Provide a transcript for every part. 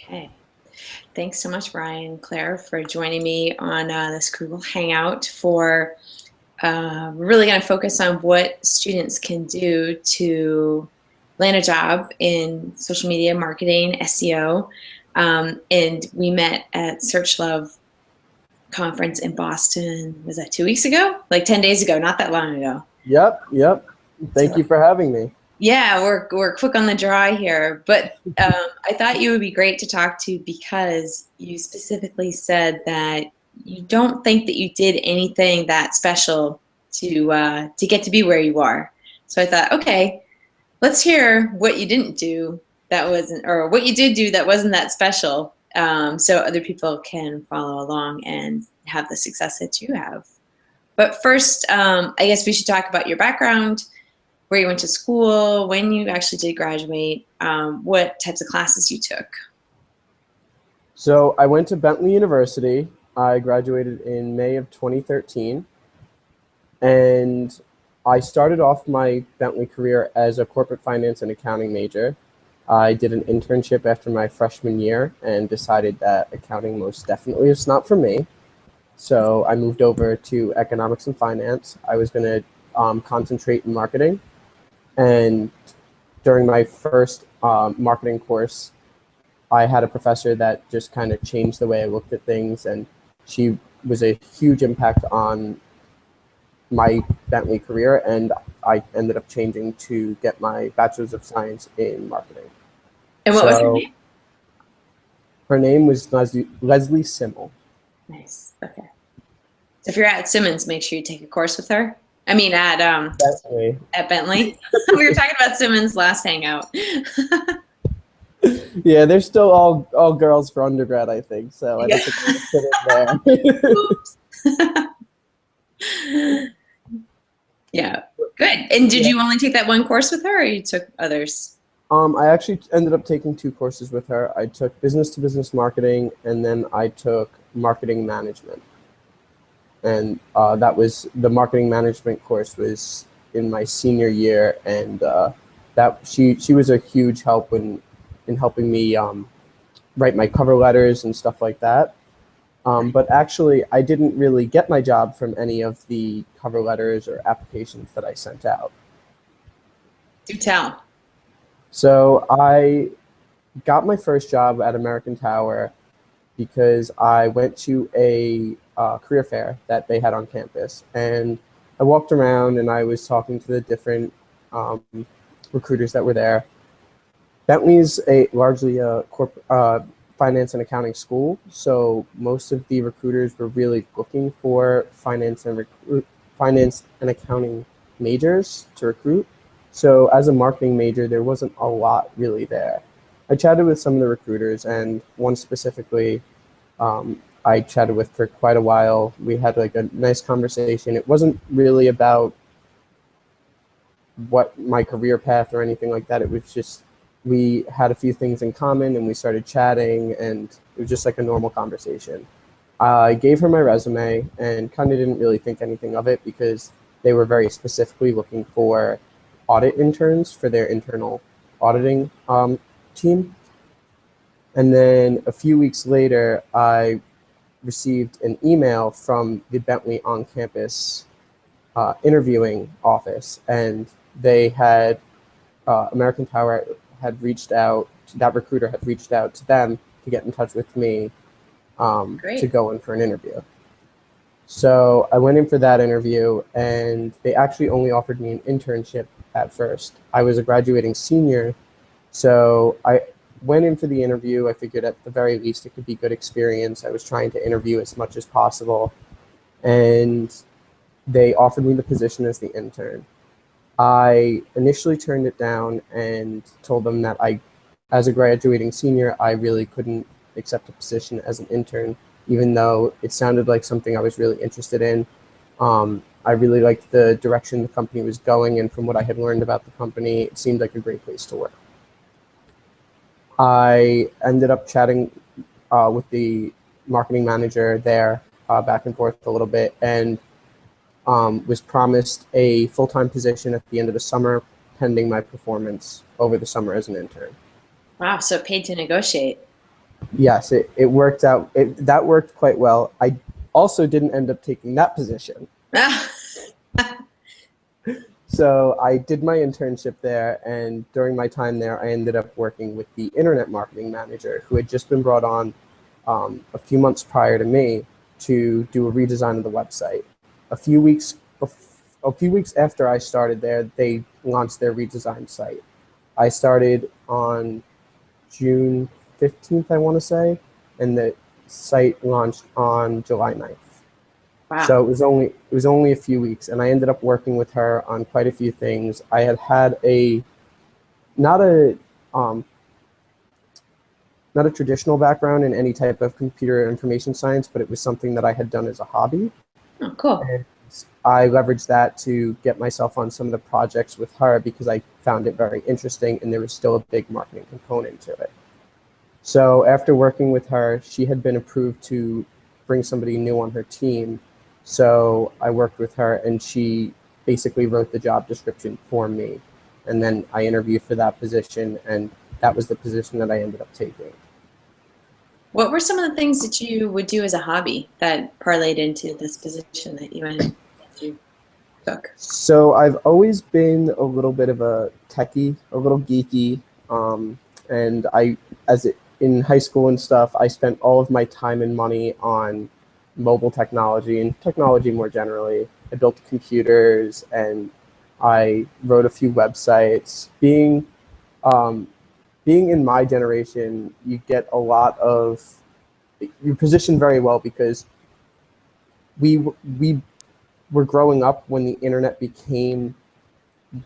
Okay. Thanks so much, Ryan Clare, for joining me on this Google Hangout for we're really going to focus on what students can do to land a job in social media marketing, SEO. And we met at Search Love conference in Boston. Was that 2 weeks ago? Like 10 days ago, not that long ago. Yep. Thank So, you for having me. yeah, we're quick on the draw here, but I thought you would be great to talk to because you specifically said that you don't think that you did anything that special to get to be where you are. So I thought, okay, let's hear what you didn't do that wasn't, or what you did do that wasn't that special, so other people can follow along and have the success that you have. But first, I guess we should talk about your background, where you went to school, when you actually did graduate, what types of classes you took. So I went to Bentley University. I graduated in May of 2013, and I started off my Bentley career as a corporate finance and accounting major. I did an internship after my freshman year and decided that accounting most definitely is not for me. So I moved over to economics and finance. I was going to concentrate in marketing. And during my first marketing course, I had a professor that just kind of changed the way I looked at things, and she was a huge impact on my Bentley career, and I ended up changing to get my Bachelor's of Science in Marketing. And what was her name? Her name was Leslie Simmel. Nice. Okay. So if you're at Simmons, make sure you take a course with her. I mean, at Bentley. We were talking about Simmons last hangout. Yeah, they're still all girls for undergrad, I think. So I don't think I'm gonna fit in there. Yeah, good. And did you only take that one course with her, or you took others? I actually ended up taking 2 courses with her. I took business-to-business marketing, and then I took marketing management. And that was the marketing management course was in my senior year, and that she was a huge help in helping me write my cover letters and stuff like that. But actually, I didn't really get my job from any of the cover letters or applications that I sent out. Do tell. So I got my first job at American Tower because I went to a career fair that they had on campus, and I walked around and I was talking to the different recruiters that were there. Bentley is largely a finance and accounting school, so most of the recruiters were really looking for finance and accounting majors to recruit. So as a marketing major, there wasn't a lot really there. I chatted with some of the recruiters, and one specifically I chatted with for quite a while. We had like a nice conversation. It wasn't really about what my career path or anything like that. It was just we had a few things in common, and we started chatting, and it was just like a normal conversation. I gave her my resume and kind of didn't really think anything of it because they were very specifically looking for audit interns for their internal auditing team. And then a few weeks later, I received an email from the Bentley on-campus interviewing office, and they had American Tower had reached out. That recruiter had reached out to them to get in touch with me to go in for an interview. So I went in for that interview, and they actually only offered me an internship at first. I was a graduating senior, so I went in for the interview. I figured at the very least it could be good experience. I was trying to interview as much as possible, and they offered me the position as the intern. I initially turned it down and told them that as a graduating senior, I really couldn't accept a position as an intern, even though it sounded like something I was really interested in. I really liked the direction the company was going, and from what I had learned about the company, it seemed like a great place to work. I ended up chatting with the marketing manager there back and forth a little bit, and was promised a full-time position at the end of the summer, pending my performance over the summer as an intern. Wow, so paid to negotiate. Yes, it worked out. That worked quite well. I also didn't end up taking that position. So I did my internship there, and during my time there, I ended up working with the internet marketing manager who had just been brought on a few months prior to me to do a redesign of the website. A few weeks after I started there, they launched their redesigned site. I started on June 15th, I want to say, and the site launched on July 9th. Wow. So it was only a few weeks, and I ended up working with her on quite a few things. I had a not a um, not a traditional background in any type of computer information science, but it was something that I had done as a hobby. Oh, cool. And I leveraged that to get myself on some of the projects with her because I found it very interesting, and there was still a big marketing component to it. So after working with her, she had been approved to bring somebody new on her team. So I worked with her, and she basically wrote the job description for me. And then I interviewed for that position, and that was the position that I ended up taking. What were some of the things that you would do as a hobby that parlayed into this position that you took? So I've always been a little bit of a techie, a little geeky, and in high school and stuff, I spent all of my time and money on mobile technology and technology more generally. I built computers and I wrote a few websites. Being in my generation, you're positioned very well because we were growing up when the internet became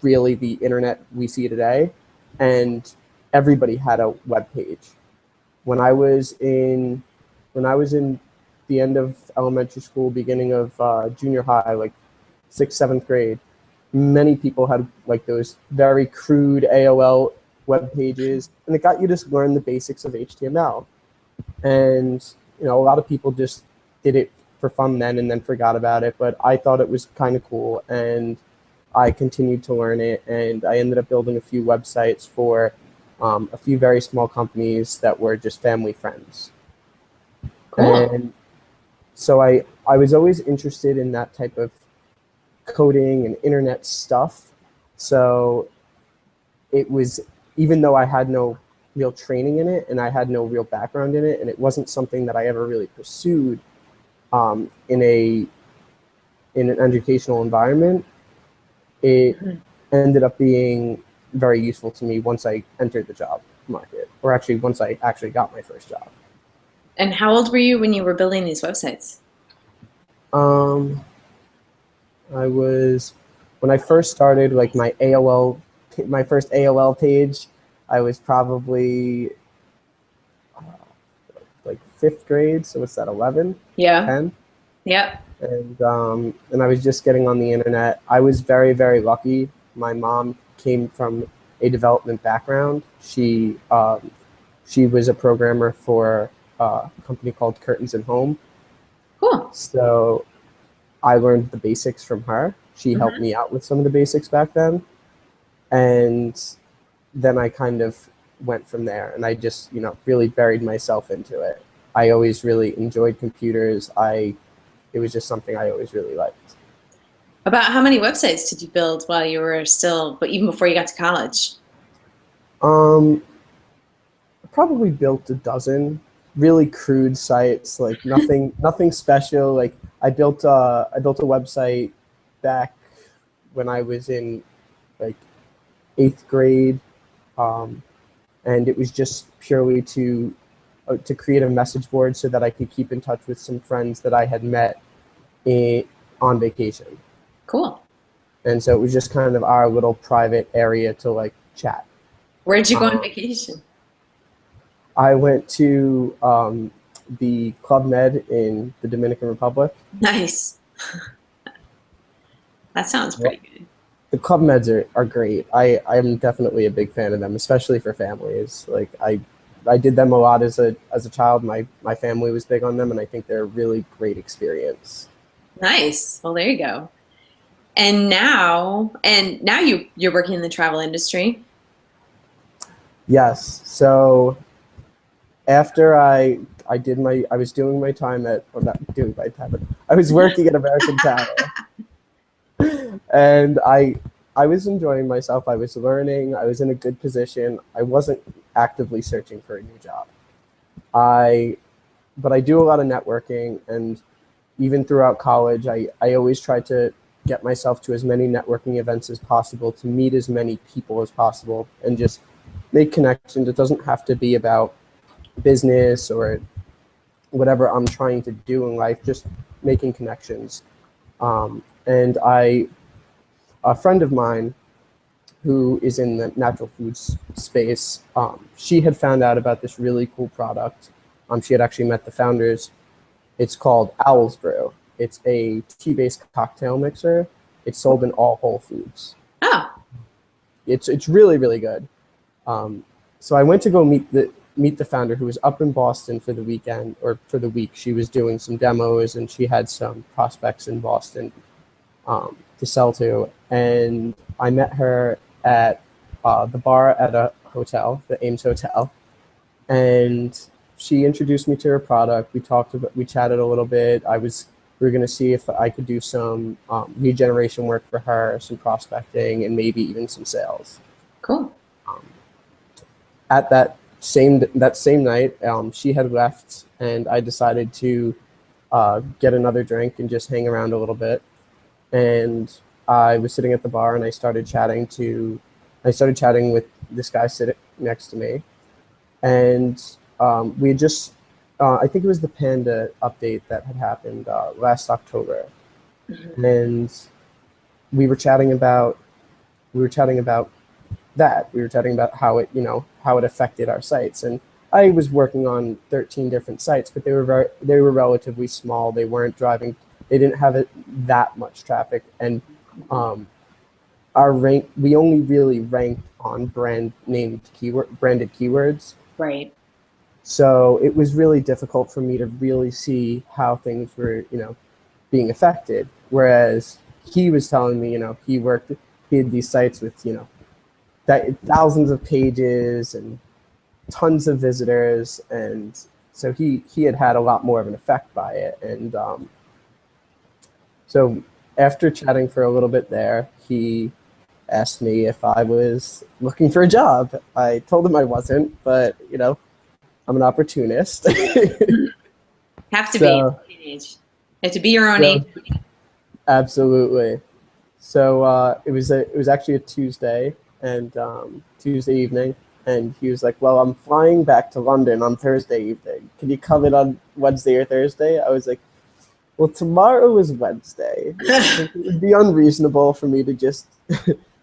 really the internet we see today, and everybody had a web page. When I was in the end of elementary school, beginning of junior high, like 6th, 7th grade, many people had like those very crude AOL web pages, and it got you to learn the basics of HTML. And a lot of people just did it for fun then and then forgot about it, but I thought it was kind of cool, and I continued to learn it, and I ended up building a few websites for a few very small companies that were just family friends. Cool. And so I was always interested in that type of coding and internet stuff. So it was, even though I had no real training in it and I had no real background in it, and it wasn't something that I ever really pursued in an educational environment, it ended up being very useful to me once I entered the job market, or actually once I actually got my first job. And how old were you when you were building these websites? When I first started, like my first AOL page, I was probably like 5th grade. So what's that, 11? Yeah. 10? Yep. And I was just getting on the internet. I was very, very lucky. My mom came from a development background. She was a programmer for a company called Curtains and Home. Cool. So I learned the basics from her. She helped me out with some of the basics back then. And then I kind of went from there, and I just, really buried myself into it. I always really enjoyed computers. It was just something I always really liked. About how many websites did you build while you were but even before you got to college? I probably built a dozen really crude sites, like nothing special. Like I built a website back when I was in like 8th grade, and it was just purely to create a message board so that I could keep in touch with some friends that I had met on vacation. Cool. And so it was just kind of our little private area to like chat. Where'd you go on vacation? I went to the Club Med in the Dominican Republic. Nice. That sounds pretty good. The Club Meds are great. I'm definitely a big fan of them, especially for families. Like I did them a lot as a child. My family was big on them, and I think they're a really great experience. Nice. Well, there you go. And now you're working in the travel industry. Yes. So after I was doing my time at, or not doing my time, but I was working at American Tower, and I was enjoying myself. I was learning. I was in a good position. I wasn't actively searching for a new job. But I do a lot of networking, and even throughout college, I always tried to get myself to as many networking events as possible, to meet as many people as possible, and just make connections. It doesn't have to be about business or whatever I'm trying to do in life, just making connections. And a friend of mine who is in the natural foods space, she had found out about this really cool product. She had actually met the founders. It's called Owl's Brew. It's a tea-based cocktail mixer. It's sold in all Whole Foods. Oh. It's really, really good. So I went to go meet the founder, who was up in Boston for the weekend, or for the week. She was doing some demos, and she had some prospects in Boston to sell to. And I met her at the bar at a hotel, the Ames Hotel, and she introduced me to her product. We chatted a little bit. We were going to see if I could do some lead generation work for her, some prospecting, and maybe even some sales. Cool. At that same night, she had left, and I decided to get another drink and just hang around a little bit. And I was sitting at the bar, and I started chatting with this guy sitting next to me, and we had just, I think it was the Panda update that had happened last October, and we were chatting about that. We were chatting about how it affected our sites, and I was working on 13 different sites, but they were relatively small. They weren't driving. They didn't have that much traffic, and we only really ranked on branded keywords. Right. So it was really difficult for me to really see how things were, being affected. Whereas he was telling me, he had these sites with, thousands of pages and tons of visitors, and so he had a lot more of an effect by it. And so after chatting for a little bit there, he asked me if I was looking for a job. I told him I wasn't, but I'm an opportunist. Have to be teenage. Have to be your own age. Absolutely. So it was actually a Tuesday, and Tuesday evening, and he was like, "Well, I'm flying back to London on Thursday evening. Can you come in on Wednesday or Thursday?" I was like, "Well, tomorrow is Wednesday. It would be unreasonable for me to just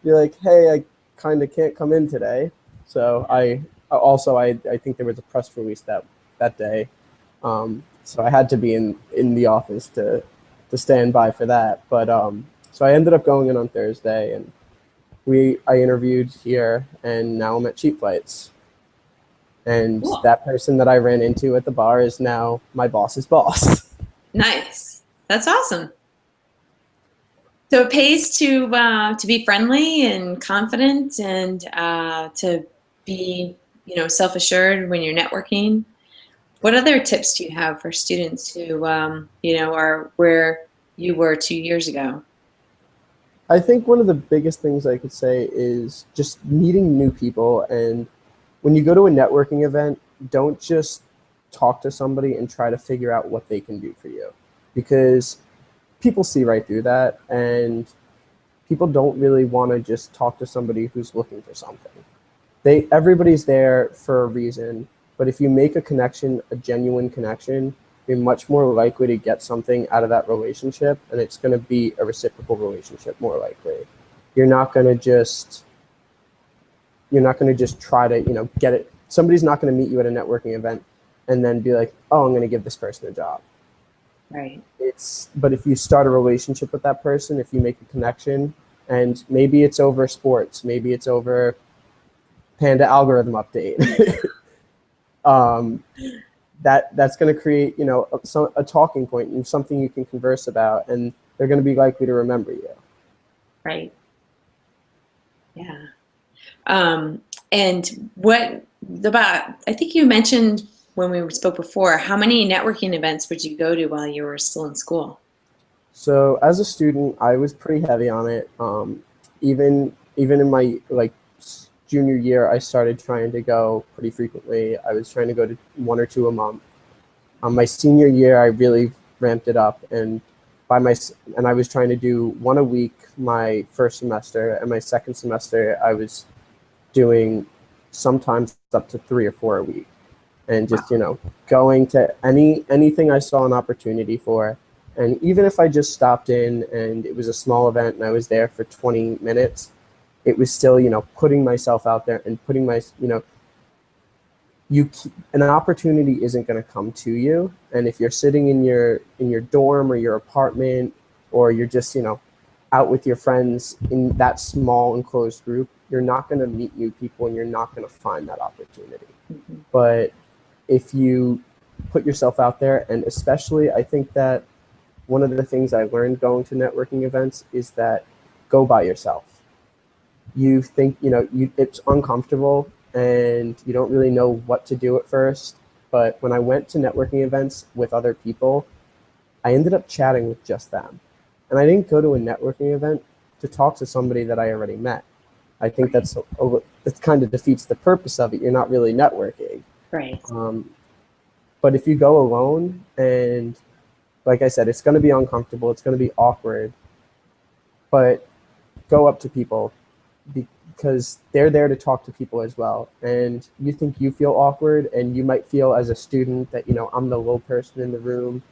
be like, hey, I kind of can't come in today." So I think there was a press release that day, so I had to be in the office to stand by for that. But so I ended up going in on Thursday, and I interviewed here, and now I'm at Cheap Flights. And cool. That person that I ran into at the bar is now my boss's boss. Nice. That's awesome. So it pays to be friendly and confident, and to be self-assured when you're networking. What other tips do you have for students who are where you were 2 years ago? I think one of the biggest things I could say is just meeting new people. And when you go to a networking event, don't just talk to somebody and try to figure out what they can do for you, because people see right through that, and people don't really want to just talk to somebody who's looking for something. Everybody's there for a reason, but if you make a connection, a genuine connection, you're much more likely to get something out of that relationship, and it's going to be a reciprocal relationship more likely. You're not going to just try to, get it. Somebody's not going to meet you at a networking event and then be like, "Oh, I'm going to give this person a job." Right. But if you start a relationship with that person, if you make a connection, and maybe it's over sports, maybe it's over Panda algorithm update, that's going to create, a talking point and something you can converse about, and they're going to be likely to remember you. Right. Yeah. And what about, I think you mentioned when we spoke before, how many networking events would you go to while you were still in school? So as a student, I was pretty heavy on it. Even in my junior year, I started trying to go pretty frequently. I was trying to go to 1 or 2 a month. My senior year, I really ramped it up, and I was trying to do 1 a week my first semester, and my second semester I was doing sometimes up to 3 or 4 a week, and just going to anything I saw an opportunity for. And even if I just stopped in and it was a small event and I was there for 20 minutes, it was still, putting myself out there and putting an opportunity isn't going to come to you. And if you're sitting in your dorm or your apartment, or you're just, out with your friends in that small enclosed group, you're not going to meet new people and you're not going to find that opportunity. Mm-hmm. But if you put yourself out there, and especially I think that one of the things I learned going to networking events is that go by yourself. You think, it's uncomfortable and you don't really know what to do at first. But when I went to networking events with other people, I ended up chatting with just them. And I didn't go to a networking event to talk to somebody that I already met. I think that kind of defeats the purpose of it. You're not really networking. Right. But if you go alone, and like I said, it's going to be uncomfortable. It's going to be awkward. But go up to people because they're there to talk to people as well. And you think you feel awkward, and you might feel as a student that, I'm the low person in the room.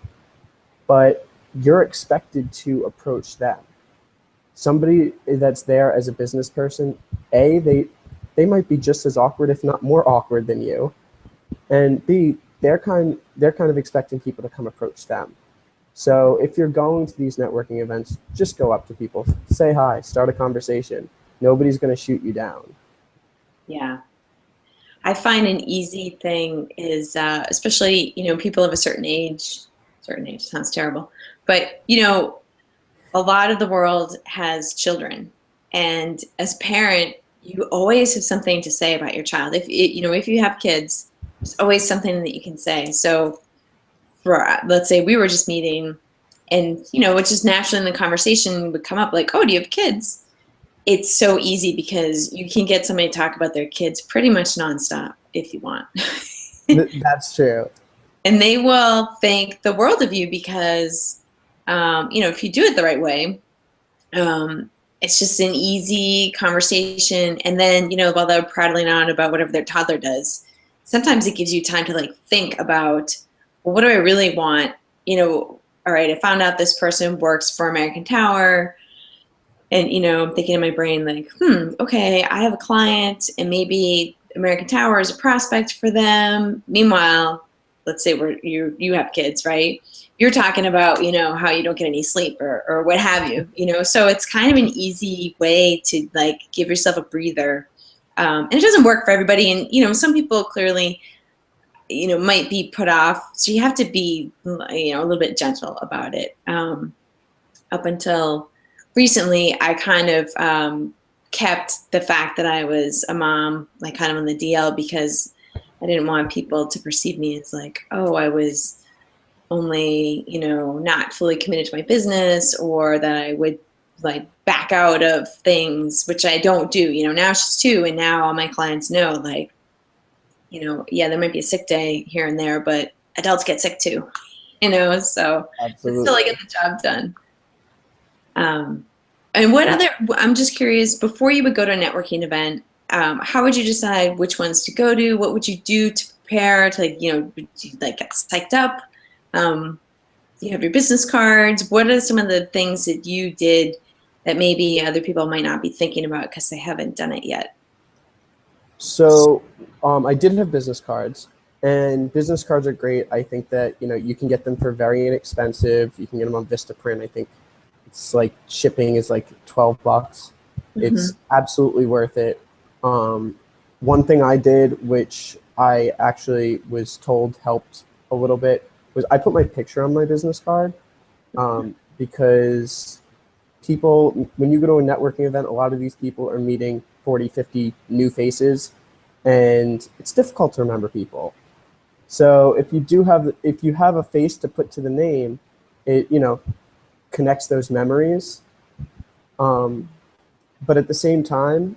But you're expected to approach them. Somebody that's there as a business person, they might be just as awkward, if not more awkward than you. And B, they're kind of expecting people to come approach them. So if you're going to these networking events, just go up to people, say hi, start a conversation. Nobody's going to shoot you down. Yeah. I find an easy thing is, especially, people of a certain age sounds terrible, but, a lot of the world has children. And as a parent, you always have something to say about your child. If you have kids, there's always something that you can say. So let's say we were just meeting and, which is naturally in the conversation would come up like, oh, do you have kids? It's so easy because you can get somebody to talk about their kids pretty much nonstop if you want. That's true. And they will think the world of you because, if you do it the right way, it's just an easy conversation. And then, while they're prattling on about whatever their toddler does, sometimes it gives you time to think about, well, what do I really want? All right, I found out this person works for American Tower. And, I'm thinking in my brain okay, I have a client and maybe American Tower is a prospect for them. Meanwhile, let's say you have kids, right? You're talking about, how you don't get any sleep or what have you, so it's kind of an easy way to give yourself a breather. And it doesn't work for everybody. And, some people clearly, might be put off. So you have to be, a little bit gentle about it. Up until recently, I kind of kept the fact that I was a mom, kind of on the DL, because I didn't want people to perceive me as oh, I was only, not fully committed to my business, or that I would back out of things, which I don't do. Now she's 2, and now all my clients know, yeah, there might be a sick day here and there, but adults get sick too, so Absolutely. Still I get the job done. And what other, I'm just curious, before you would go to a networking event, how would you decide which ones to go to? What would you do to prepare to, would you get psyched up? Do you have your business cards? What are some of the things that you did that maybe other people might not be thinking about because they haven't done it yet? So I did have business cards, and business cards are great. I think that, you can get them for very inexpensive. You can get them on Vistaprint. I think it's shipping is $12. Mm-hmm. It's absolutely worth it. One thing I did, which I actually was told helped a little bit, was I put my picture on my business card, because people, when you go to a networking event, a lot of these people are meeting 40, 50 new faces, and it's difficult to remember people. So if you have a face to put to the name, it, you know, connects those memories. But at the same time,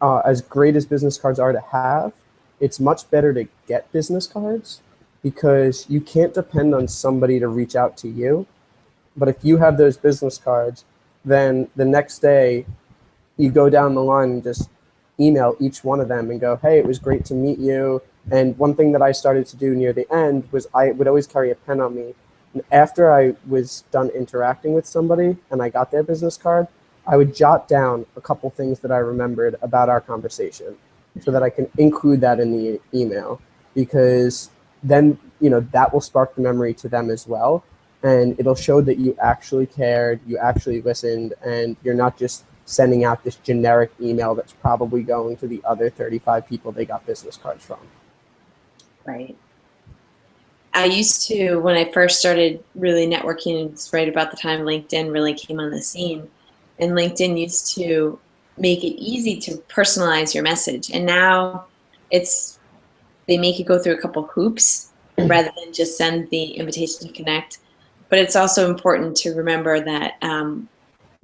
as great as business cards are to have, it's much better to get business cards because you can't depend on somebody to reach out to you. But if you have those business cards, then the next day you go down the line and just email each one of them and go, hey, it was great to meet you. And one thing that I started to do near the end was I would always carry a pen on me. And after I was done interacting with somebody and I got their business card, I would jot down a couple things that I remembered about our conversation so that I can include that in the email, because then, you know, that will spark the memory to them as well. And it'll show that you actually cared, you actually listened, and you're not just sending out this generic email that's probably going to the other 35 people they got business cards from. Right. I used to, when I first started really networking, it's right about the time LinkedIn really came on the scene. And LinkedIn used to make it easy to personalize your message. And now they make you go through a couple hoops rather than just send the invitation to connect. But it's also important to remember that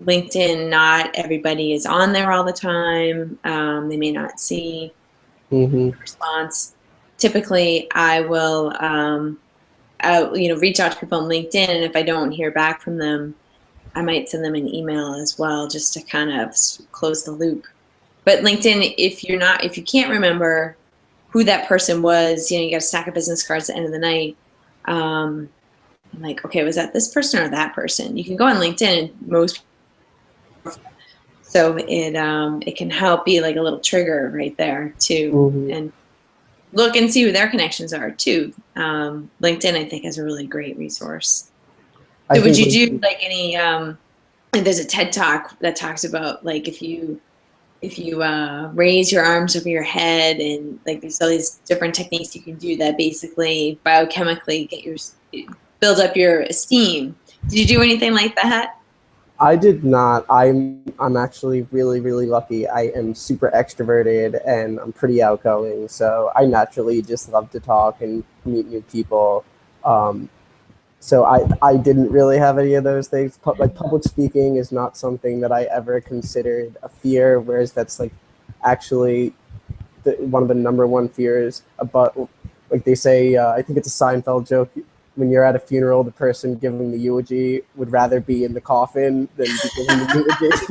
LinkedIn, not everybody is on there all the time. They may not see the response. Typically, I will reach out to people on LinkedIn, and if I don't hear back from them, I might send them an email as well, just to kind of close the loop. But LinkedIn, if you can't remember who that person was, you got a stack of business cards at the end of the night. I'm like, okay, was that this person or that person? You can go on LinkedIn, and most people, so it can help be like a little trigger right there too, and look and see who their connections are too. LinkedIn, I think, is a really great resource. So would you do like any, there's a TED Talk that talks about like if you raise your arms over your head, and like there's all these different techniques you can do that basically biochemically build up your esteem. Did you do anything like that? I did not. I'm actually really, really lucky. I am super extroverted and I'm pretty outgoing. So I naturally just love to talk and meet new people. So I didn't really have any of those things. Like public speaking is not something that I ever considered a fear, whereas that's like actually one of the number one fears. But like they say, I think it's a Seinfeld joke. When you're at a funeral, the person giving the eulogy would rather be in the coffin than be giving the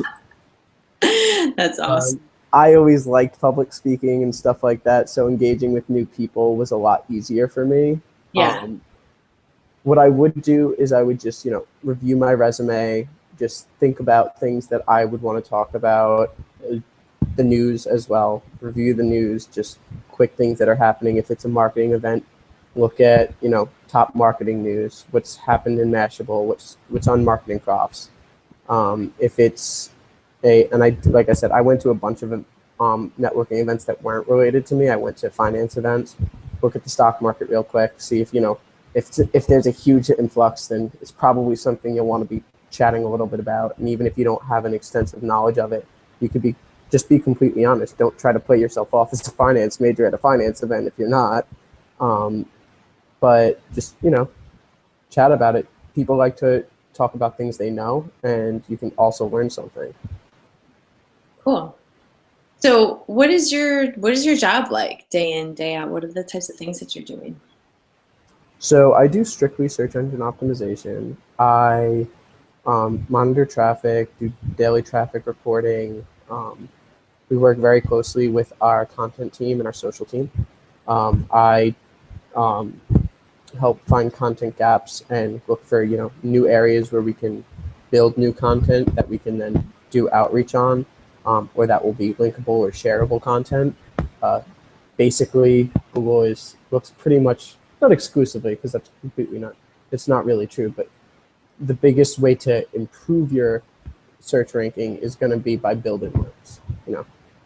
eulogy. That's awesome. I always liked public speaking and stuff like that, so engaging with new people was a lot easier for me. Yeah. What I would do is I would just, review my resume, just think about things that I would want to talk about, the news as well, review the news, just quick things that are happening. If it's a marketing event, look at, top marketing news, what's happened in Mashable, what's on Marketing Profs. If it's like I said, I went to a bunch of networking events that weren't related to me. I went to finance events, look at the stock market real quick, see if, if there's a huge influx, then it's probably something you'll want to be chatting a little bit about. And even if you don't have an extensive knowledge of it, you could just be completely honest. Don't try to play yourself off as a finance major at a finance event if you're not. But just, chat about it. People like to talk about things they know, and you can also learn something. Cool. So what is your job like day in, day out? What are the types of things that you're doing? So I do strictly search engine optimization. I monitor traffic, do daily traffic reporting. We work very closely with our content team and our social team. I help find content gaps and look for, new areas where we can build new content that we can then do outreach on, or that will be linkable or shareable content. Basically, Google looks pretty much, not exclusively, because that's it's not really true, but the biggest way to improve your search ranking is going to be by building links.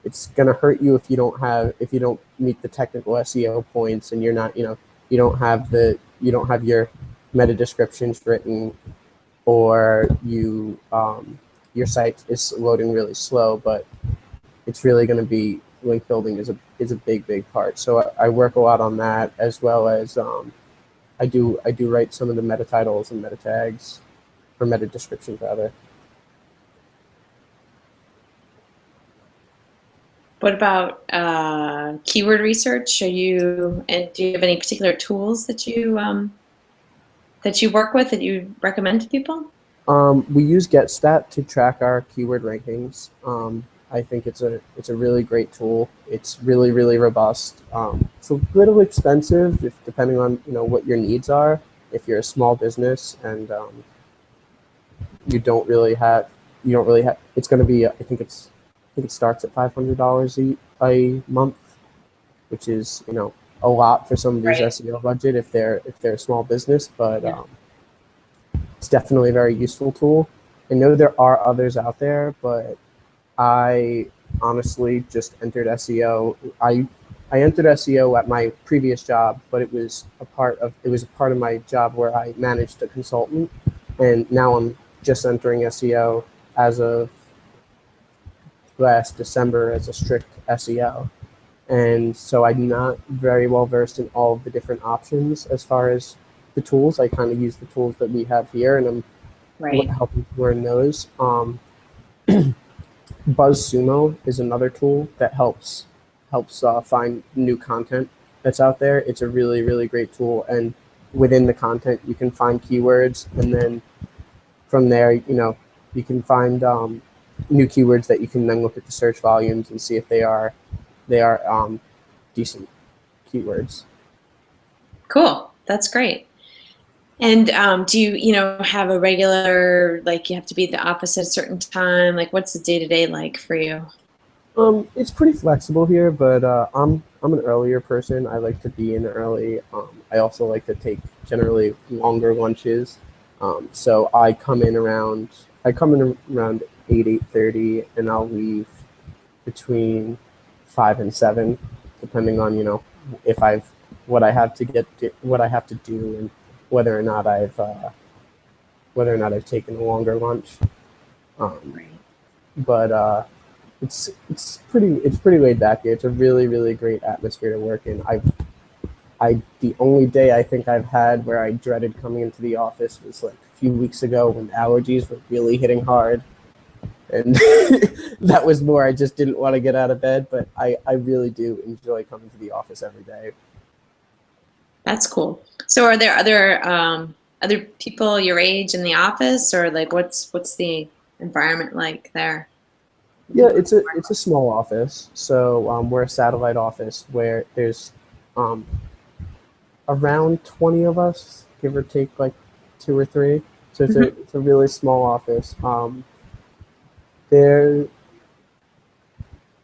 It's going to hurt you if you don't meet the technical SEO points, and you're not, you don't have your meta descriptions written, or your site is loading really slow. But it's really going to be link building is a big part. So I work a lot on that, as well as I do write some of the meta titles and meta tags, or meta descriptions rather. What about keyword research? Do you have any particular tools that you work with that you recommend to people? We use GetStat to track our keyword rankings. I think it's a really great tool. It's really robust. It's a little expensive depending on what your needs are. If you're a small business and you don't really have, it's going to be, I think it starts at $500 a month, which is a lot for somebody's Right. SEO budget if they're a small business, but it's definitely a very useful tool. I know there are others out there, but I honestly just entered SEO. I entered SEO at my previous job, but it was a part of my job where I managed a consultant, and now I'm just entering SEO as of last December as a strict SEO. And so I'm not very well versed in all of the different options as far as the tools. I kind of use the tools that we have here, and I'm helping learn those. BuzzSumo is another tool that helps find new content that's out there. It's a really great tool, and within the content you can find keywords, and then from there you can find new keywords that you can then look at the search volumes and see if they are decent keywords. Cool. That's great. And do you have a regular, like you have to be at the office at a certain time? Like what's the day-to-day like for you? It's pretty flexible here, but I'm an earlier person. I like to be in early. I also like to take generally longer lunches. So I come in around 8:30, and I'll leave between 5 and 7, depending on if what I have to do, and whether or not I've taken a longer lunch. But it's pretty laid back here. It's a really great atmosphere to work in. The only day I think I've had where I dreaded coming into the office was like a few weeks ago when allergies were really hitting hard. And that was more, I just didn't want to get out of bed, but I really do enjoy coming to the office every day. That's cool. So are there other people your age in the office, or like what's the environment like there? Yeah, it's a small office. So we're a satellite office where there's around 20 of us, give or take like 2 or 3. So it's a really small office. There's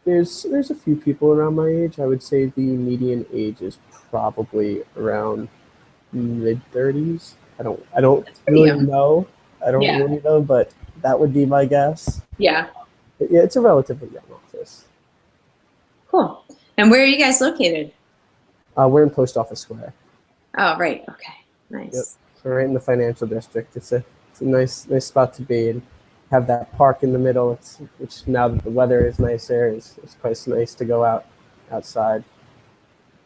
a few people around my age. I would say the median age is probably around mid-30s. I don't really know. I don't really know, but that would be my guess. Yeah. Yeah, it's a relatively young office. Cool. And where are you guys located? We're in Post Office Square. Oh, right. Okay. Nice. Yep. So right in the financial district. It's a nice spot to be, and have that park in the middle. Which now that the weather is nicer, it's quite nice to go outside.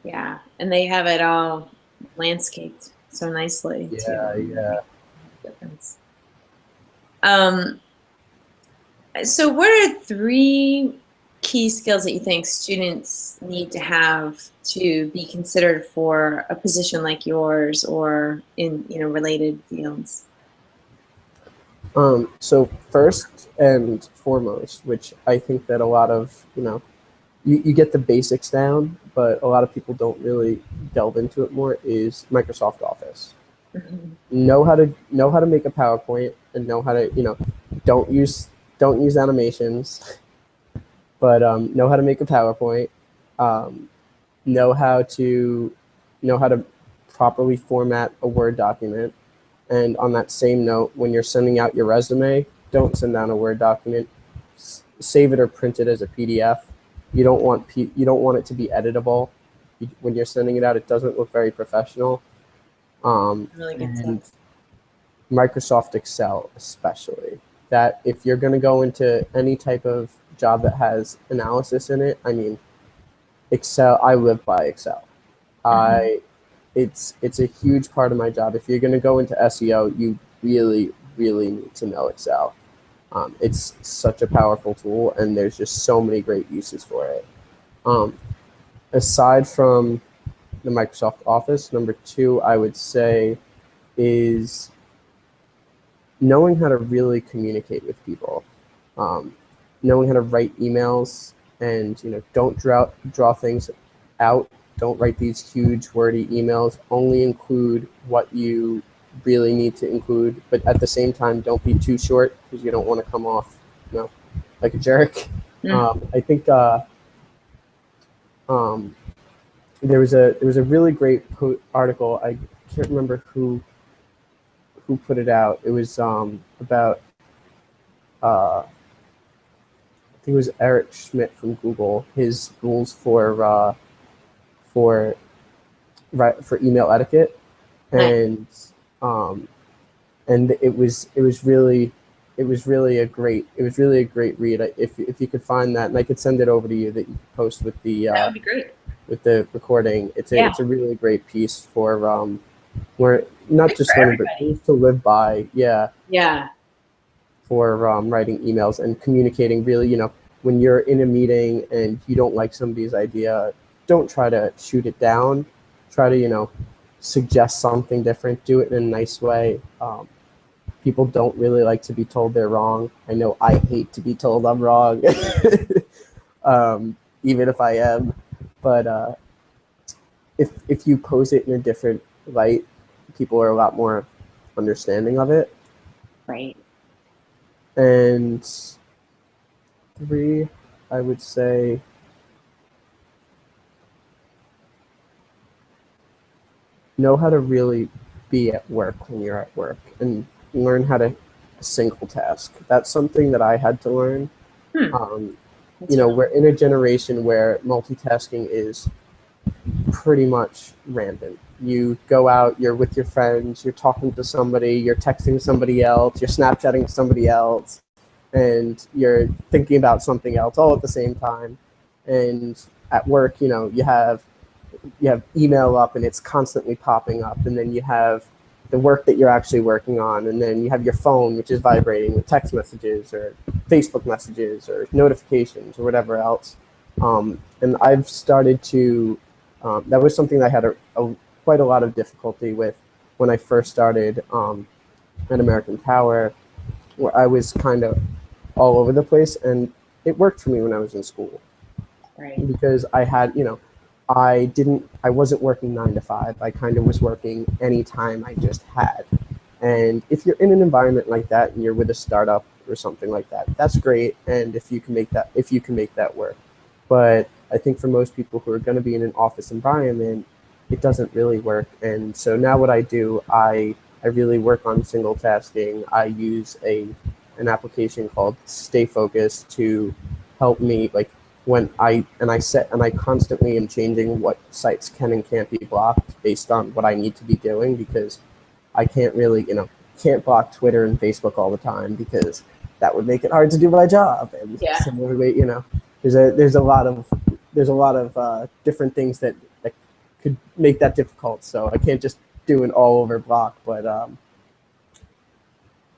Yeah, and they have it all landscaped so nicely. Yeah, too. yeah. Difference. So what are 3 key skills that you think students need to have to be considered for a position like yours or in related fields? So first and foremost, which I think that a lot of you get the basics down, but a lot of people don't really delve into it more, is Microsoft Office. Mm-hmm. Know how to make a PowerPoint, and know how to don't use animations, but know how to make a PowerPoint. Know how to properly format a Word document. And on that same note, when you're sending out your resume, don't send down a Word document. Save it or print it as a PDF. You don't want it to be editable. When you're sending it out, it doesn't look very professional. Really good and stuff. Microsoft Excel especially. That if you're going to go into any type of job that has analysis in it, I mean, Excel, I live by Excel. Mhm. It's a huge part of my job. If you're going to go into SEO, you really, really need to know Excel. It's such a powerful tool, and there's just so many great uses for it. Um, Aside from the Microsoft Office, number two, I would say, is knowing how to really communicate with people, um, knowing how to write emails, and don't draw things out. Don't write these huge wordy emails. Only include what you really need to include, but at the same time, don't be too short because you don't want to come off, like a jerk. Mm. I think um, there was a really great article. I can't remember who put it out. It was about I think it was Eric Schmidt from Google. His rules for for email etiquette, Nice. and um, and it was really a great read. If you could find that, and I could send it over to you, that you could post That would be great. with the recording. It's a Yeah. it's a really great piece for where not Good just for learning, but everybody. things to live by. Yeah, Yeah. for writing emails and communicating. Really, when you're in a meeting and you don't like somebody's idea, don't try to shoot it down. Try to suggest something different. Do it in a nice way. People don't really like to be told they're wrong. I know I hate to be told I'm wrong, even if I am. But if you pose it in a different light, people are a lot more understanding of it. Right. And three, I would say, know how to really be at work when you're at work, and learn how to single task. That's something that I had to learn. Hmm. Um, That's really we're in a generation where multitasking is pretty much rampant. You go out, you're with your friends, you're talking to somebody, you're texting somebody else, you're Snapchatting somebody else, and you're thinking about something else all at the same time. And at work, you have email up and it's constantly popping up, and then you have the work that you're actually working on, and then you have your phone, which is vibrating with text messages or Facebook messages or notifications or whatever else. And I've started to that was something I had quite a lot of difficulty with when I first started at American Tower, where I was kind of all over the place, and it worked for me when I was in school right. because I wasn't working 9 to 5. I kind of was working anytime I just had. And if you're in an environment like that and you're with a startup or something like that, that's great. And if you can make that work. But I think for most people who are going to be in an office environment, it doesn't really work. And so now what I do, I really work on single tasking. I use an application called Stay Focused to help me, like, when I constantly am changing what sites can and can't be blocked based on what I need to be doing, because I can't really, can't block Twitter and Facebook all the time because that would make it hard to do my job. And Yeah. similarly, there's a lot of different things that could make that difficult. So I can't just do an all over block, but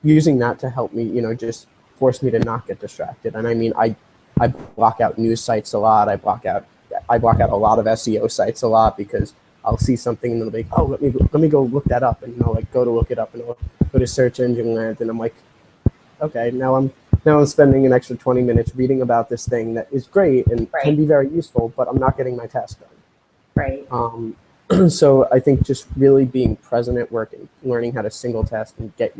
using that to help me, just force me to not get distracted. And I mean, I block out news sites a lot. I block out a lot of SEO sites a lot, because I'll see something and they'll be like, oh, let me go look that up, and like go to look it up, and I'll go to search engine land, and I'm like, okay, now I'm spending an extra 20 minutes reading about this thing that is great and can Right. be very useful, but I'm not getting my task done. Right. So I think just really being present at work and learning how to single task and get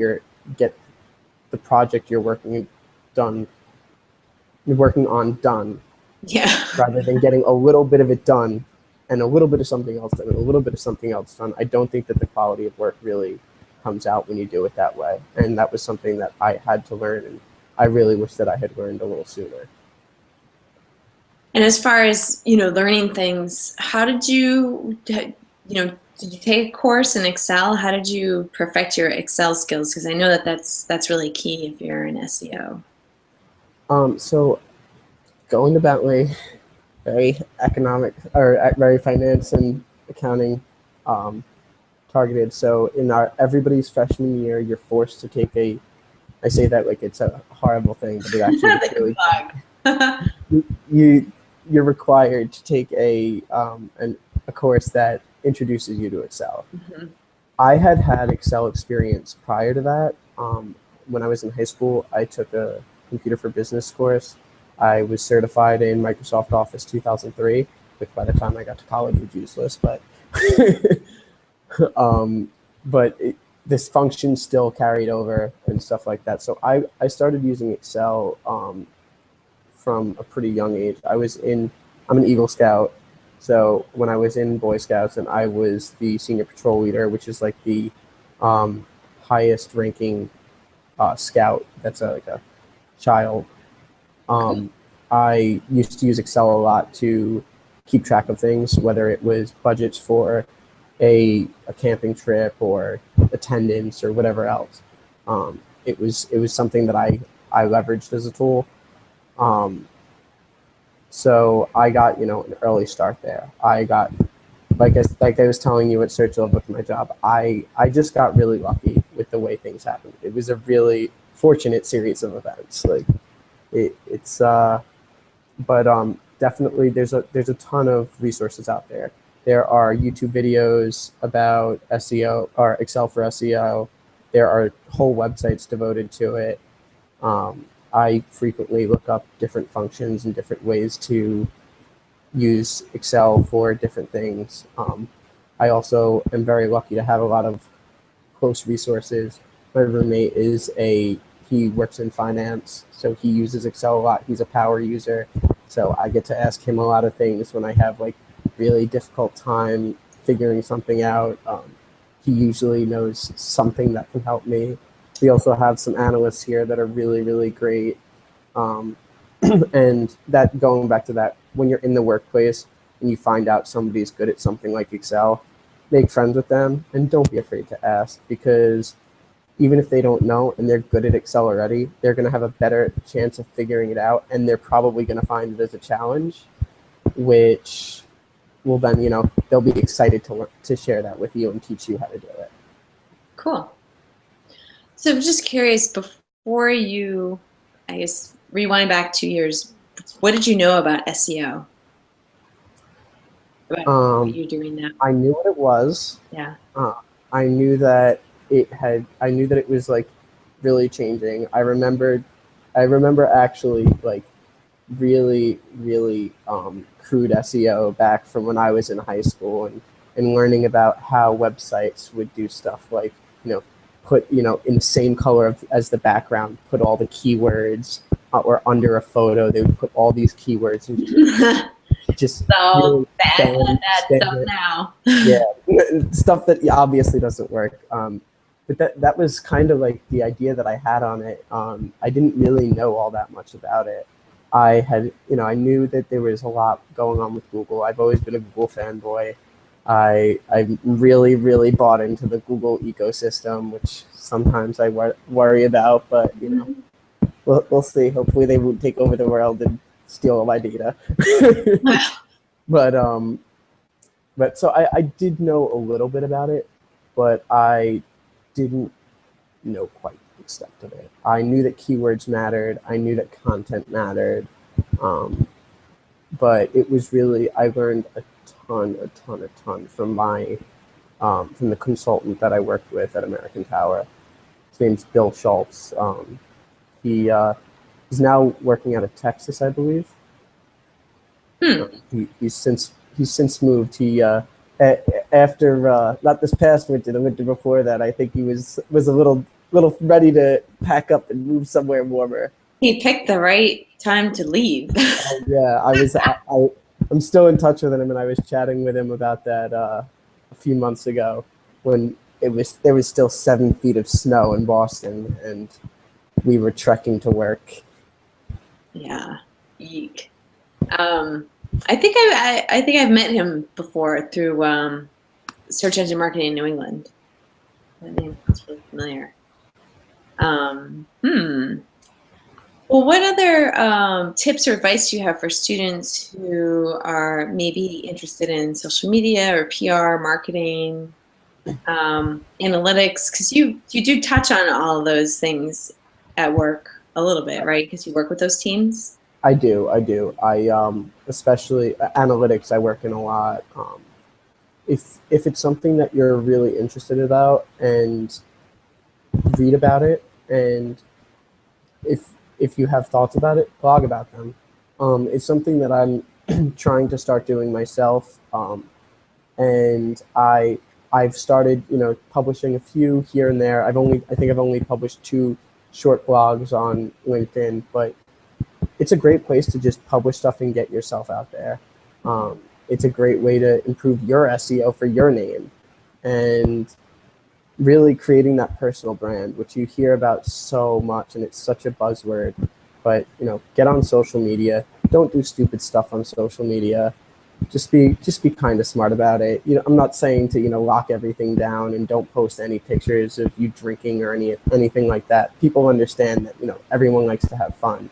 the project you're working on done, Yeah. rather than getting a little bit of it done and a little bit of something else done and a little bit of something else done. I don't think that the quality of work really comes out when you do it that way. And that was something that I had to learn, and I really wish that I had learned a little sooner. And as far as, learning things, how did did you take a course in Excel? How did you perfect your Excel skills? Because I know that that's really key if you're in SEO. So going to Bentley, very economic or very finance and accounting targeted. So in everybody's freshman year, you're forced to take I say that like it's a horrible thing, but it actually is really you're required to take a course that introduces you to Excel. Mm-hmm. I had Excel experience prior to that. When I was in high school, I took a computer for business course. I was certified in Microsoft Office 2003, which by the time I got to college was useless, but this function still carried over and stuff like that. So I started using Excel from a pretty young age. I'm an Eagle Scout. So when I was in Boy Scouts, and I was the senior patrol leader, which is like the highest ranking scout that's like a child. I used to use Excel a lot to keep track of things, whether it was budgets for a camping trip or attendance or whatever else. It was something that I leveraged as a tool. So I got, an early start there. I got, like I was telling you at Search Love with my job, I just got really lucky with the way things happened. It was a really fortunate series of events. Like definitely there's a ton of resources out there. There are YouTube videos about SEO or Excel for SEO. There are whole websites devoted to it. I frequently look up different functions and different ways to use Excel for different things. I also am very lucky to have a lot of close resources. My roommate he works in finance, so he uses Excel a lot. He's a power user, so I get to ask him a lot of things when I have like really difficult time figuring something out. He usually knows something that can help me. We also have some analysts here that are really, really great. And that, going back to that, when you're in the workplace and you find out somebody's good at something like Excel, make friends with them and don't be afraid to ask, because even if they don't know and they're good at Excel already, they're going to have a better chance of figuring it out, and they're probably going to find it as a challenge, which will then, they'll be excited to share that with you and teach you how to do it. Cool. So I'm just curious, before you, I guess, rewind back 2 years, what did you know about SEO? About what you're doing now? I knew what it was. Yeah. I knew that it was like really changing. I remember actually like really, really crude SEO back from when I was in high school, and learning about how websites would do stuff like, put, in the same color as the background, put all the keywords, or under a photo, they would put all these keywords and just so really bad at that stuff now. Yeah, stuff that obviously doesn't work. But that was kind of like the idea that I had on it. I didn't really know all that much about it. I knew that there was a lot going on with Google. I've always been a Google fanboy. I really, really bought into the Google ecosystem, which sometimes I worry about, but we'll see. Hopefully they won't take over the world and steal all my data. But so I did know a little bit about it, but I didn't know quite the extent of it. I knew that keywords mattered. I knew that content mattered. But it was really, I learned a ton from from the consultant that I worked with at American Tower. His name's Bill Schultz. He's now working out of Texas, I believe. He's since moved. He after not this past winter, the winter before that, I think he was a little ready to pack up and move somewhere warmer. He picked the right time to leave. Yeah, I'm still in touch with him, and I was chatting with him about that a few months ago when there was still 7 feet of snow in Boston, and we were trekking to work. Yeah, eek. I think I've met him before through search engine marketing in New England. That name sounds really familiar. Well, what other tips or advice do you have for students who are maybe interested in social media or PR, marketing, analytics? Because you do touch on all of those things at work a little bit, right? Because you work with those teams. I do. Especially analytics, I work in a lot. If it's something that you're really interested about and read about it, and if you have thoughts about it, blog about them. It's something that I'm trying to start doing myself, and I've started, publishing a few here and there. I think I've only published 2 short blogs on LinkedIn, but it's a great place to just publish stuff and get yourself out there. It's a great way to improve your SEO for your name, and really creating that personal brand, which you hear about so much, and it's such a buzzword. But get on social media. Don't do stupid stuff on social media. Just be kind of smart about it. I'm not saying to lock everything down and don't post any pictures of you drinking or anything like that. People understand that everyone likes to have fun,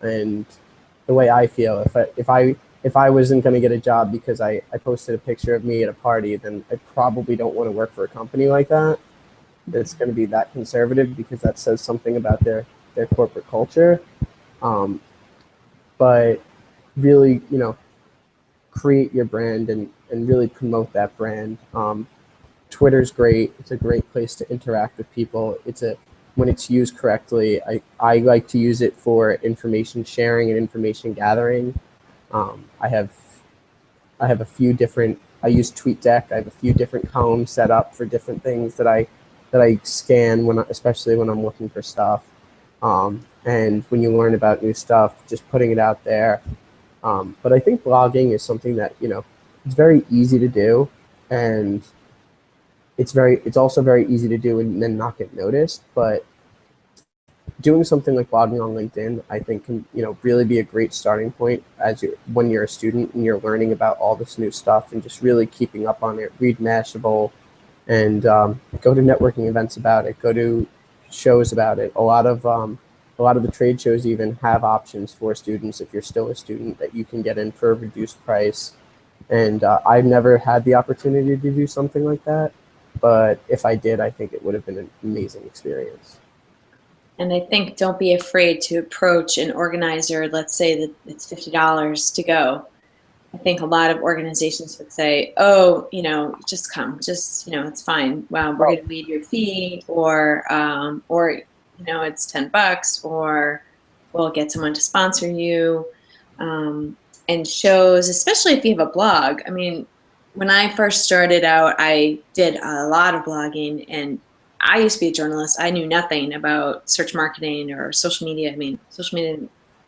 and the way I feel, if I wasn't going to get a job because I posted a picture of me at a party, then I probably don't want to work for a company like that. That's going to be that conservative, because that says something about their corporate culture. But really, create your brand and really promote that brand. Twitter's great. It's a great place to interact with people. When it's used correctly, I like to use it for information sharing and information gathering. I have a few different, I use TweetDeck. I have a few different columns set up for different things that I scan especially when I'm looking for stuff. And when you learn about new stuff, just putting it out there. But I think blogging is something that, it's very easy to do, and it's also very easy to do and then not get noticed. But doing something like blogging on LinkedIn, I think, can really be a great starting point when you're a student and you're learning about all this new stuff, and just really keeping up on it. Read Mashable, and go to networking events about it. Go to shows about it. A lot of the trade shows even have options for students, if you're still a student, that you can get in for a reduced price. And I've never had the opportunity to do something like that, but if I did, I think it would have been an amazing experience. And I think don't be afraid to approach an organizer. Let's say that it's $50 to go. I think a lot of organizations would say, oh, just come, it's fine. Well, we're going to waive your fee, or it's $10, or we'll get someone to sponsor you. And shows, especially if you have a blog. I mean, when I first started out, I did a lot of blogging, and I used to be a journalist. I knew nothing about search marketing or social media. I mean, social media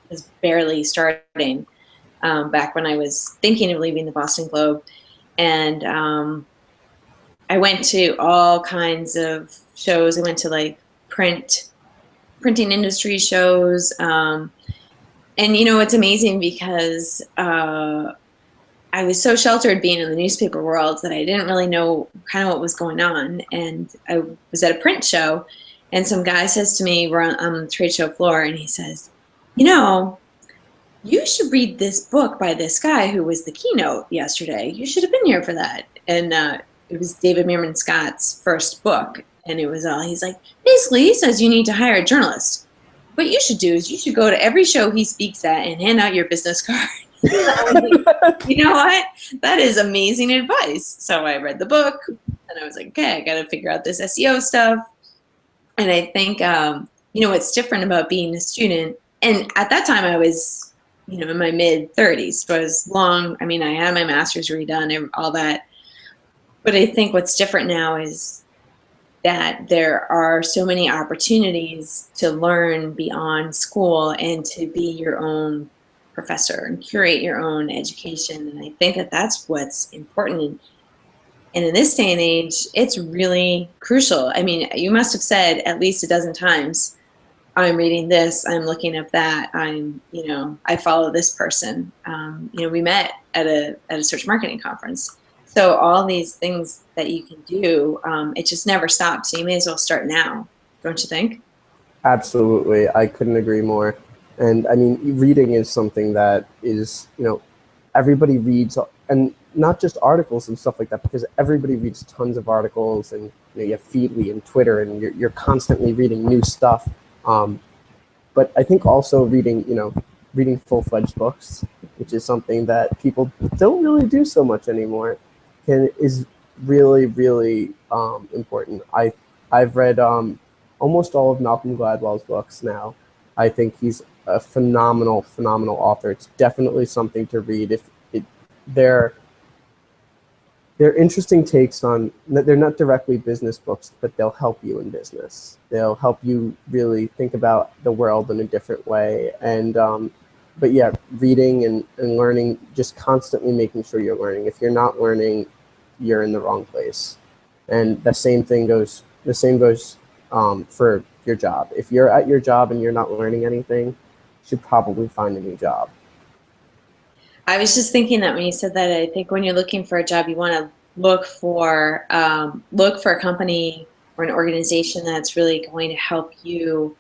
was barely starting back when I was thinking of leaving the Boston Globe. And I went to all kinds of shows. I went to like printing industry shows. And it's amazing because I was so sheltered being in the newspaper world that I didn't really know kind of what was going on. And I was at a print show, and some guy says to me, we're on the trade show floor, and he says, you should read this book by this guy who was the keynote yesterday. You should have been here for that. And it was David Meerman Scott's first book. And it was he's like, basically, he says you need to hire a journalist. What you should do is you should go to every show he speaks at and hand out your business card. You know what? That is amazing advice. So I read the book, and I was like, okay, I got to figure out this SEO stuff. And I think, what's different about being a student, and at that time I was, in my mid-30s, so I was long. I mean, I had my master's redone and all that. But I think what's different now is that there are so many opportunities to learn beyond school and to be your own professor and curate your own education. And I think that that's what's important. And in this day and age, it's really crucial. I mean, you must have said at least a dozen times, I'm reading this, I'm looking up that, I follow this person. We met at a search marketing conference. So all these things that you can do, it just never stops. So you may as well start now, don't you think? Absolutely. I couldn't agree more. And I mean, reading is something that is, everybody reads, and not just articles and stuff like that, because everybody reads tons of articles, and you have Feedly and Twitter, and you're constantly reading new stuff. But I think also reading full-fledged books, which is something that people don't really do so much anymore, is really, really important. I've read almost all of Malcolm Gladwell's books now. I think he's a phenomenal, phenomenal author. It's definitely something to read. They're interesting takes on, they're not directly business books, but they'll help you in business. They'll help you really think about the world in a different way. And but yeah, reading and learning, just constantly making sure you're learning. If you're not learning, you're in the wrong place. And the same goes for your job. If you're at your job and you're not learning anything, you should probably find a new job. I was just thinking that when you said that, I think when you're looking for a job, you want to look for a company or an organization that's really going to help you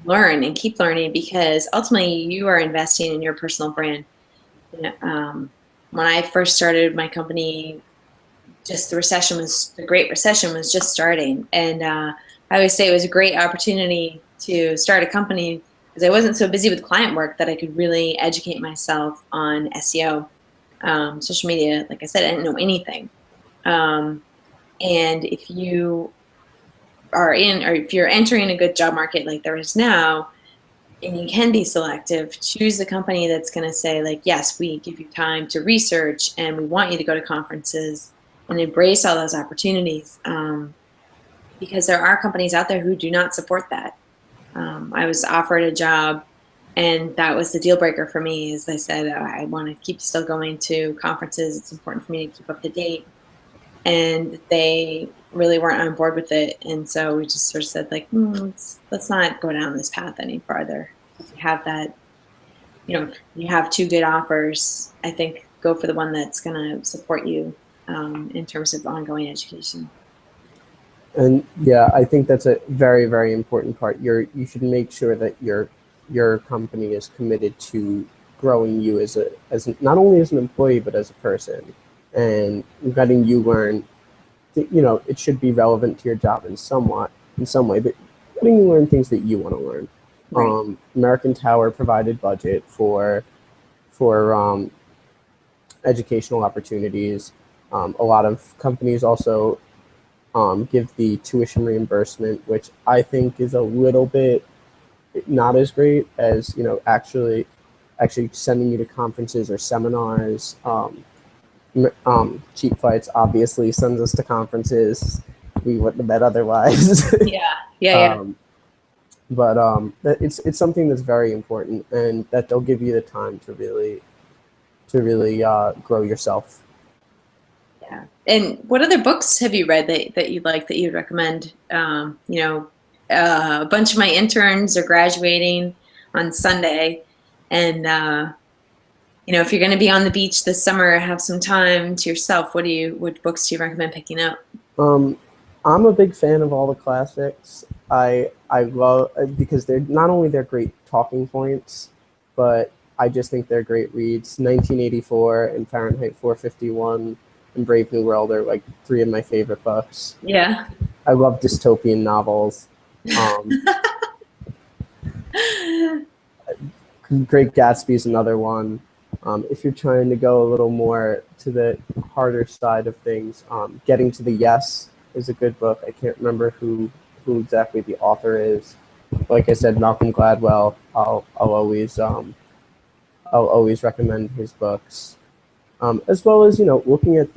learn and keep learning, because ultimately you are investing in your personal brand. When I first started my company, just the Great Recession was just starting, and I always say it was a great opportunity to start a company because I wasn't so busy with client work that I could really educate myself on SEO, social media. Like I said, I didn't know anything. And if you are if you're entering a good job market like there is now, and you can be selective, choose the company that's going to say, like, yes, we give you time to research and we want you to go to conferences, and embrace all those opportunities. Because there are companies out there who do not support that. I was offered a job, and that was the deal breaker for me. As I said, I want to keep still going to conferences. It's important for me to keep up to date. And they really weren't on board with it. And so we just sort of said, like, let's not go down this path any farther. If you have that, you have two good offers, I think go for the one that's going to support you in terms of ongoing education. And yeah, I think that's a very, very important part. You should make sure that your company is committed to growing you as not only as an employee, but as a person, and letting you learn. It should be relevant to your job in some way, but letting you learn things that you want to learn. Right. American Tower provided budget for educational opportunities. A lot of companies also give the tuition reimbursement, which I think is a little bit not as great as actually sending you to conferences or seminars. Cheap Flights obviously sends us to conferences. We wouldn't have met otherwise. Yeah. But it's something that's very important, and that they'll give you the time to really grow yourself. Yeah. And what other books have you read that you like, that you'd recommend? A bunch of my interns are graduating on Sunday, and if you're going to be on the beach this summer, have some time to yourself. What books do you recommend picking up? I'm a big fan of all the classics. I love, because they're great talking points, but I just think they're great reads. 1984 and Fahrenheit 451 and Brave New World are like three of my favorite books. Yeah. I love dystopian novels. Great Gatsby is another one. If you're trying to go a little more to the harder side of things, Getting to the Yes is a good book. I can't remember who exactly the author is. Like I said, Malcolm Gladwell. I'll always recommend his books, as well as looking at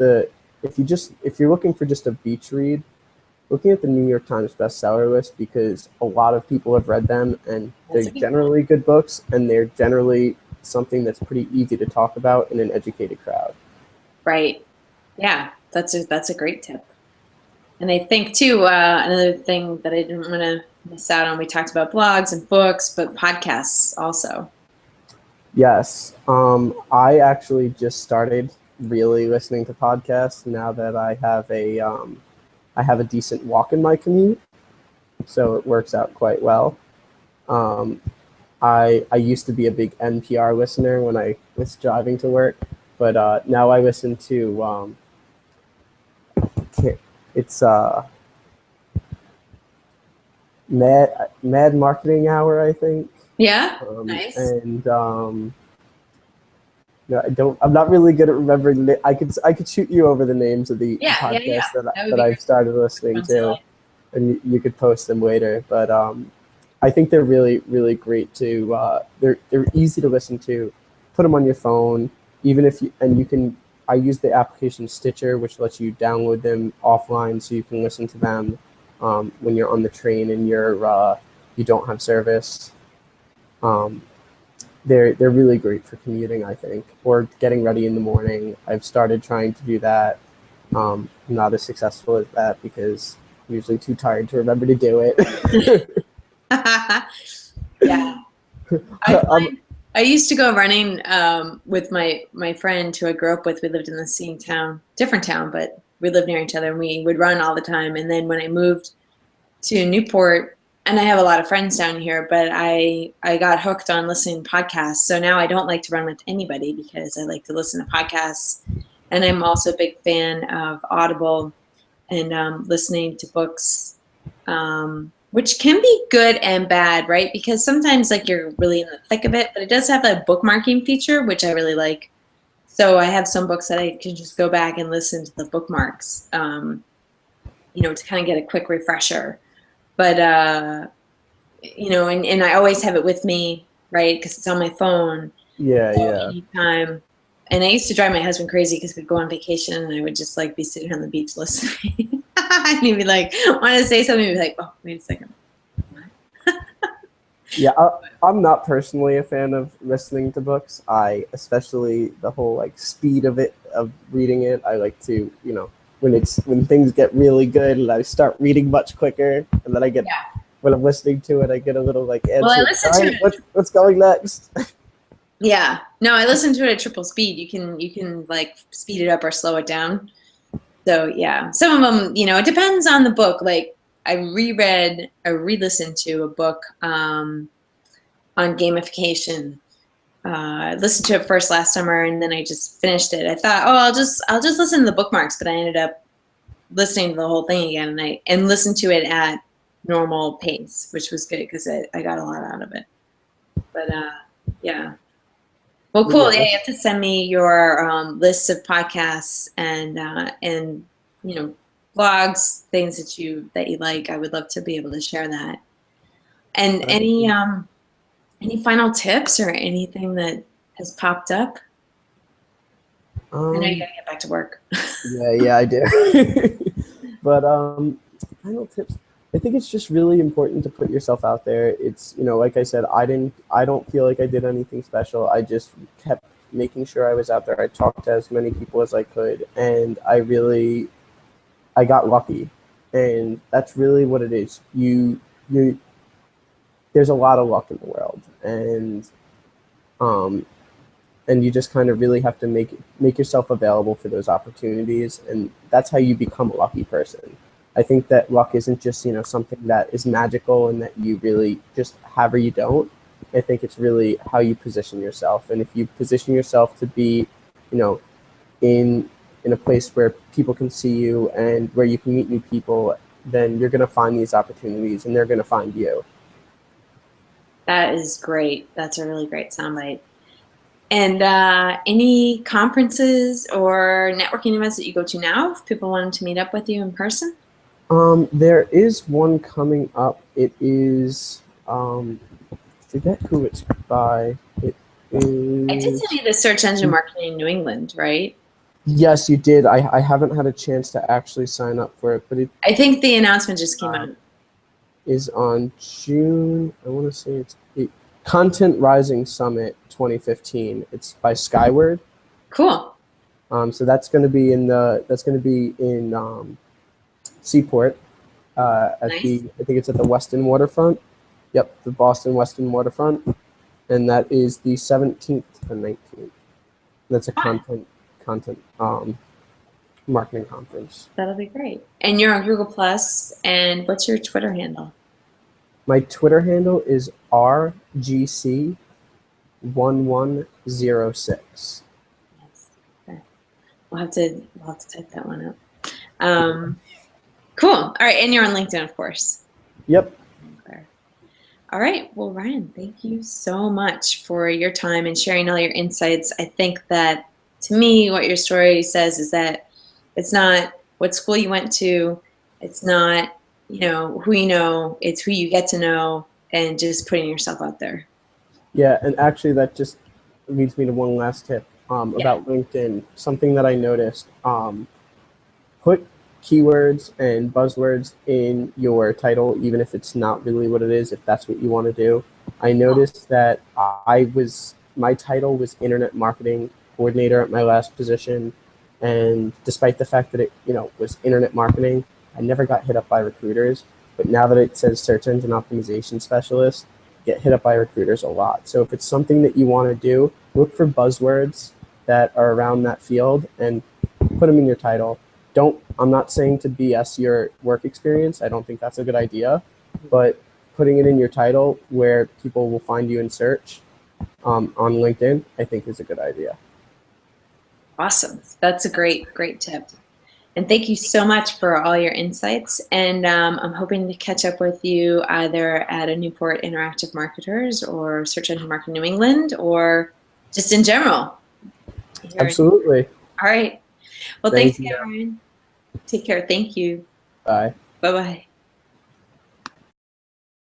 if you're looking for just a beach read, looking at the New York Times bestseller list, because a lot of people have read them, and they're generally good books, and they're generally something that's pretty easy to talk about in an educated crowd. Right. Yeah, that's a great tip. And I think too, another thing that I didn't want to miss out on, we talked about blogs and books, but podcasts also. Yes. I actually just started really listening to podcasts now that I have a decent walk in my commute, so it works out quite well. I used to be a big NPR listener when I was driving to work, but now I listen to it's Mad Marketing Hour, I think. Yeah, nice. And no, I don't. I'm not really good at remembering. I could shoot you over the names of the Yeah, yeah, yeah. podcasts That would that be I've great. started listening Ones I to, like. and you could post them later. But I think they're really really great to. They're easy to listen to. Put them on your phone, even if you and you can. I use the application Stitcher, which lets you download them offline, so you can listen to them when you're on the train and you don't have service. Um, they're really great for commuting, I think, or getting ready in the morning. I've started trying to do that. I'm not as successful as that because I'm usually too tired to remember to do it. Yeah, I um, find I used to go running with my friend who I grew up with. We lived in the same town, different town, but we lived near each other, and we would run all the time. And then when I moved to Newport, and I have a lot of friends down here, but I got hooked on listening to podcasts. So now I don't like to run with anybody because I like to listen to podcasts. And I'm also a big fan of Audible and listening to books, which can be good and bad, right? Because sometimes like you're really in the thick of it, but it does have a bookmarking feature, which I really like. So I have some books that I can just go back and listen to the bookmarks, to kind of get a quick refresher. But and I always have it with me, right? Because it's on my phone. yeah, So yeah, anytime. And I used to drive my husband crazy because we'd go on vacation and I would just like be sitting on the beach listening. And he'd be like, want to say something, he'd be like, oh, wait a second. yeah. I'm not personally a fan of listening to books. Especially the whole like speed of reading it. I like to, when things get really good and I start reading much quicker, and then Yeah. when I'm listening to it, I get a little like Well, I antsy. listen All to right, it. what's going next? Yeah. No, I listen to it at triple speed. You can like speed it up or slow it down. So yeah, some of them, it depends on the book. Like I re-listened to a book on gamification. I listened to it first last summer, and then I just finished it. I thought, oh, I'll just listen to the bookmarks, but I ended up listening to the whole thing again, and listened to it at normal pace, which was good because I got a lot out of it. But yeah. Well, Yeah, cool. Yeah, you have to send me your lists of podcasts and blogs, things that you like. I would love to be able to share that. And any final tips or anything that has popped up? I know you um, gotta get back to work. yeah, I do. But final tips. I think it's just really important to put yourself out there. It's like I said, I don't feel like I did anything special. I just kept making sure I was out there. I talked to as many people as I could, and I got lucky, and that's really what it is. You there's a lot of luck in the world, um, and you just kind of really have to make yourself available for those opportunities, and that's how you become a lucky person. I think that luck isn't just something that is magical and that you really just have or you don't. I think it's really how you position yourself, and if you position yourself to be you know in in a place where people can see you and where you can meet new people, then you're going to find these opportunities and they're going to find you. That is great. That's a really great soundbite. And any conferences or networking events that you go to now, if people wanted to meet up with you in person? There is one coming up. It is I forget who it's by. It I did send is you the search engine marketing in New England, right? yes, you did. I haven't had a chance to actually sign up for it, but it I think the announcement just came uh, out. is on June. I want to say Content Rising Summit 2015. It's by Skyward. Cool. So that's going to be in Seaport at Nice. I think it's at the Weston Waterfront. Yep, the Boston Weston Waterfront, and that is the 17th to the 19th. That's a Fun. content marketing conference. That'll be great. And you're on Google Plus, and what's your Twitter handle? My Twitter handle is RGC1106. Yes. Okay. We'll have to type that one up. Cool. All right, and you're on LinkedIn, of course. Yep. All right. Well, Ryan, thank you so much for your time and sharing all your insights. I think that, to me, what your story says is that it's not what school you went to, it's not, who you know, it's who you get to know, and just putting yourself out there. Yeah, and actually that just leads me to one last tip about LinkedIn. Something that I noticed, put keywords and buzzwords in your title, even if it's not really what it is, if that's what you want to do. I noticed that my title was Internet Marketing Coordinator at my last position, and despite the fact that it was Internet Marketing, I never got hit up by recruiters. But now that it says Search Engine Optimization Specialist, get hit up by recruiters a lot. So if it's something that you want to do, look for buzzwords that are around that field and put them in your title. I'm not saying to BS your work experience. I don't think that's a good idea, but putting it in your title where people will find you in search on LinkedIn, I think is a good idea. Awesome. That's a great tip. And thank you so much for all your insights. And I'm hoping to catch up with you either at a Newport Interactive Marketers or Search Engine Marketing New England, or just in general. Absolutely. All right. Well, thanks again, Ryan. Take care. Thank you. Bye. Bye-bye.